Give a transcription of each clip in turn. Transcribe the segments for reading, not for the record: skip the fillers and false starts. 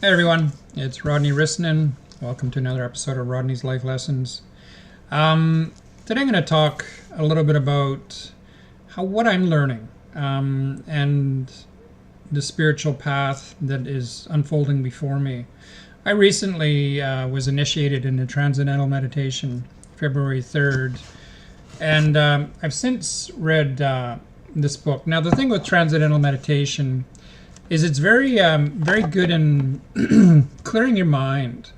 Hey everyone, it's Rodney Rissanen. Welcome to another episode of Rodney's Life Lessons. Today I'm going to talk a little bit about what I'm learning and the spiritual path that is unfolding before me. I recently was initiated into Transcendental Meditation, February 3rd, and I've since read this book. Now, the thing with Transcendental Meditation is it's very good in clearing your mind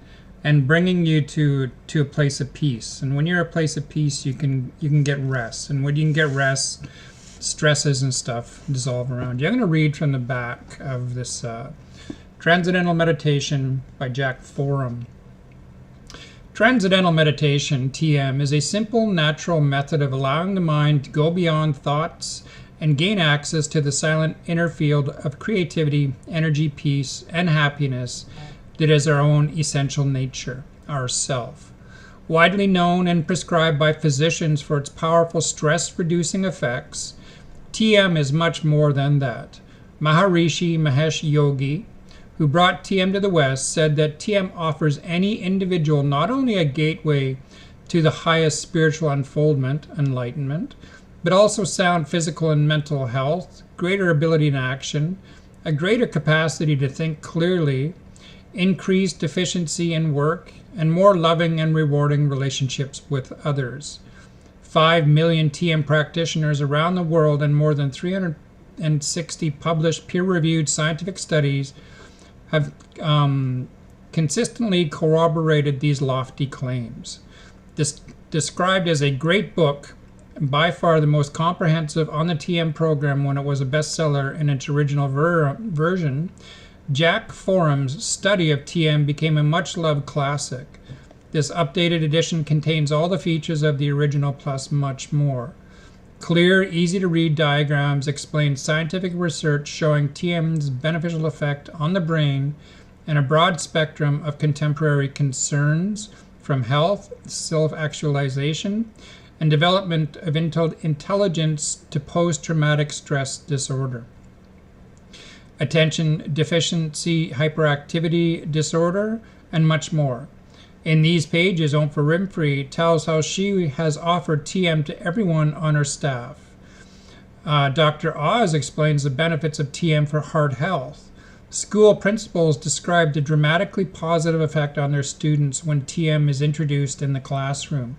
and bringing you to a place of peace. And when you're a place of peace, you can get rest. And when you can get rest, stresses and stuff dissolve around you. I'm going to read from the back of this Transcendental Meditation by Jack Forum. Transcendental Meditation, TM, is a simple, natural method of allowing the mind to go beyond thoughts and gain access to the silent inner field of creativity, energy, peace, and happiness that is our own essential nature, our self. Widely known and prescribed by physicians for its powerful stress-reducing effects, TM is much more than that. Maharishi Mahesh Yogi, who brought TM to the West, said that TM offers any individual not only a gateway to the highest spiritual unfoldment, enlightenment, but also sound physical and mental health, greater ability in action, a greater capacity to think clearly, increased efficiency in work, and more loving and rewarding relationships with others. 5 million TM practitioners around the world and more than 360 published peer-reviewed scientific studies have consistently corroborated these lofty claims. This described as a great book, by far the most comprehensive on the TM program when it was a bestseller in its original version, Jack Forum's study of TM became a much-loved classic. This updated edition contains all the features of the original plus much more. Clear, easy-to-read diagrams explain scientific research showing TM's beneficial effect on the brain and a broad spectrum of contemporary concerns, from health, self-actualization, and development of intelligence to post-traumatic stress disorder, attention deficiency hyperactivity disorder, and much more. In these pages, Oprah Winfrey tells how she has offered TM to everyone on her staff. Dr. Oz explains the benefits of TM for heart health. School principals describe the dramatically positive effect on their students when TM is introduced in the classroom.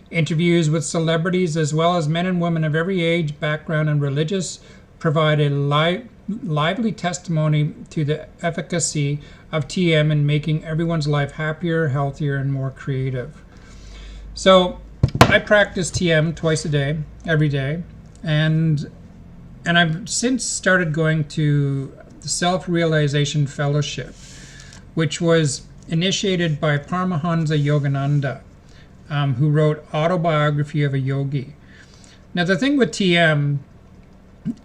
Interviews with celebrities as well as men and women of every age, background, and religious provide a lively testimony to the efficacy of TM in making everyone's life happier, healthier, and more creative. So I practice TM twice a day, every day, and I've since started going to the Self-Realization Fellowship, which was initiated by Paramahansa Yogananda, who wrote Autobiography of a Yogi. Now, the thing with TM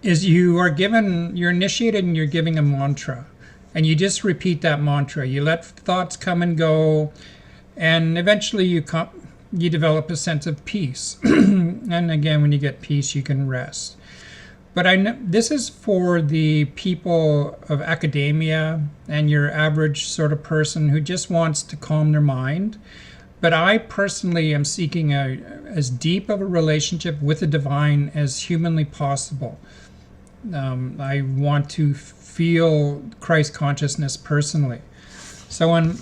is you're initiated and you're giving a mantra, and you just repeat that mantra. You let thoughts come and go, and eventually you develop a sense of peace. And again, when you get peace, you can rest. But this is for the people of academia and your average sort of person who just wants to calm their mind. But I personally am seeking as deep of a relationship with the divine as humanly possible. I want to feel Christ consciousness personally. So in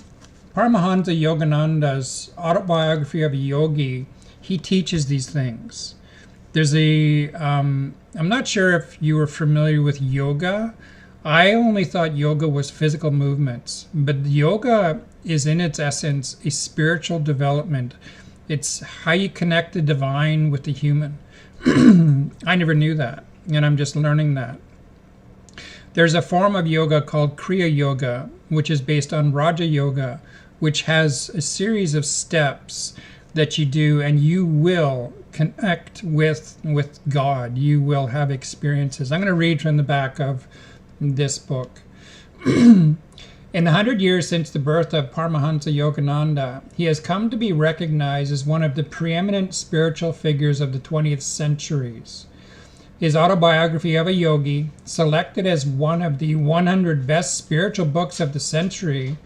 Paramahansa Yogananda's Autobiography of a Yogi, he teaches these things. There's I'm not sure if you were familiar with yoga. I only thought yoga was physical movements, but yoga is in its essence a spiritual development. It's how you connect the divine with the human. I never knew that, and I'm just learning that. There's a form of yoga called Kriya Yoga, which is based on Raja Yoga, which has a series of steps that you do, and you will connect with God. You will have experiences. I'm going to read from the back of this book. In the 100 years since the birth of Paramahansa Yogananda, he has come to be recognized as one of the preeminent spiritual figures of the 20th centuries. His autobiography of a yogi, selected as one of the 100 best spiritual books of the century,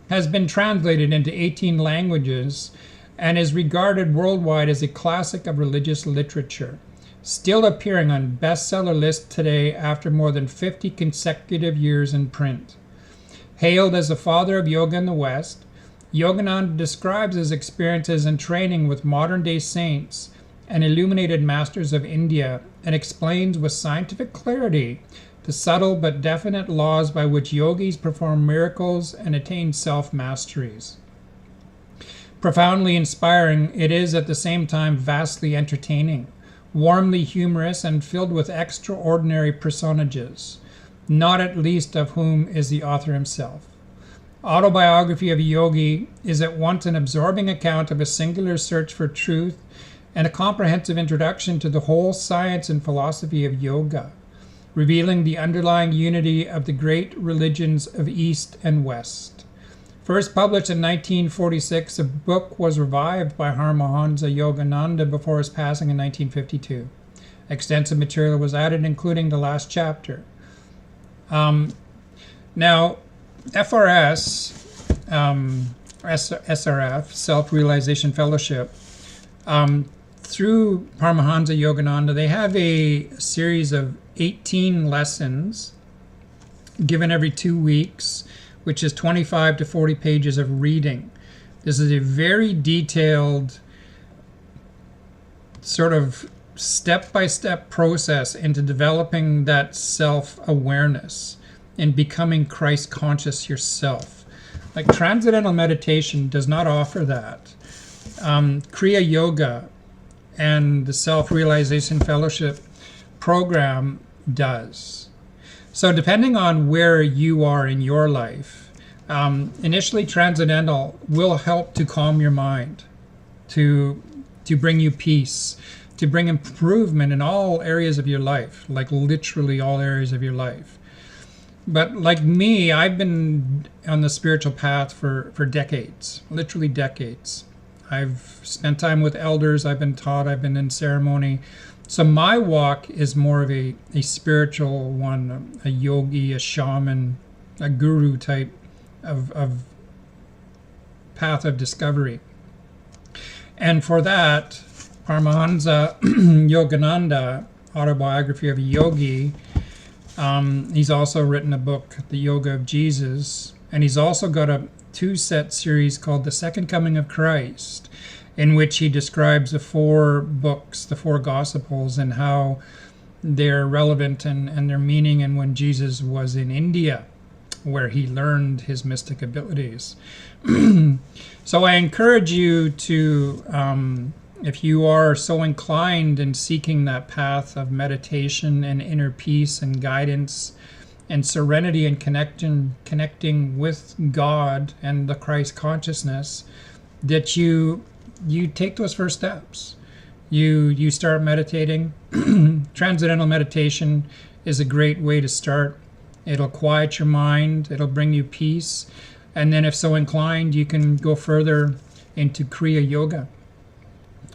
has been translated into 18 languages and is regarded worldwide as a classic of religious literature, still appearing on bestseller lists today after more than 50 consecutive years in print. Hailed as the father of yoga in the West, Yogananda describes his experiences and training with modern-day saints and illuminated masters of India, and explains with scientific clarity the subtle but definite laws by which yogis perform miracles and attain self-masteries. Profoundly inspiring, it is at the same time vastly entertaining, warmly humorous, and filled with extraordinary personages, not at least of whom is the author himself. Autobiography of a Yogi is at once an absorbing account of a singular search for truth and a comprehensive introduction to the whole science and philosophy of yoga, revealing the underlying unity of the great religions of East and West. First published in 1946, the book was revived by Paramahansa Yogananda before his passing in 1952. Extensive material was added, including the last chapter. Now, SRF, Self-Realization Fellowship, through Paramahansa Yogananda, they have a series of 18 lessons given every 2 weeks, which is 25 to 40 pages of reading. This is a very detailed sort of step-by-step process into developing that self-awareness and becoming Christ conscious yourself. Like Transcendental Meditation does not offer that. Kriya Yoga and the Self-Realization Fellowship program does. So depending on where you are in your life, initially Transcendental will help to calm your mind, to bring you peace, to bring improvement in all areas of your life, like literally all areas of your life. But like me, I've been on the spiritual path for decades, literally decades. I've spent time with elders, I've been taught, I've been in ceremony. So my walk is more of a spiritual one, a yogi, a shaman, a guru type of path of discovery. And for that, Paramahansa Yogananda, Autobiography of a Yogi, he's also written a book, The Yoga of Jesus, and he's also got a 2-set series called The Second Coming of Christ, in which he describes the 4 books, the 4 Gospels, and how they're relevant and their meaning, and when Jesus was in India, where he learned his mystic abilities. So I encourage you to, if you are so inclined in seeking that path of meditation and inner peace and guidance and serenity and connecting with God and the Christ consciousness, that you take those first steps. You start meditating. Transcendental meditation is a great way to start. It'll quiet your mind. It'll bring you peace. And then if so inclined, you can go further into Kriya Yoga,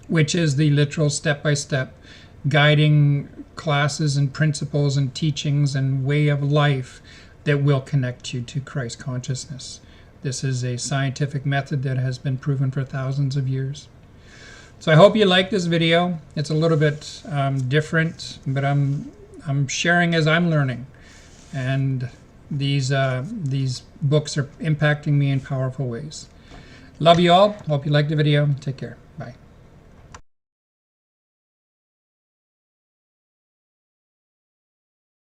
which is the literal step-by-step guiding classes and principles and teachings and way of life that will connect you to Christ consciousness. This is a scientific method that has been proven for thousands of years. So I hope you like this video. It's a little bit different, but I'm sharing as I'm learning. And these books are impacting me in powerful ways. Love you all. Hope you liked the video. Take care.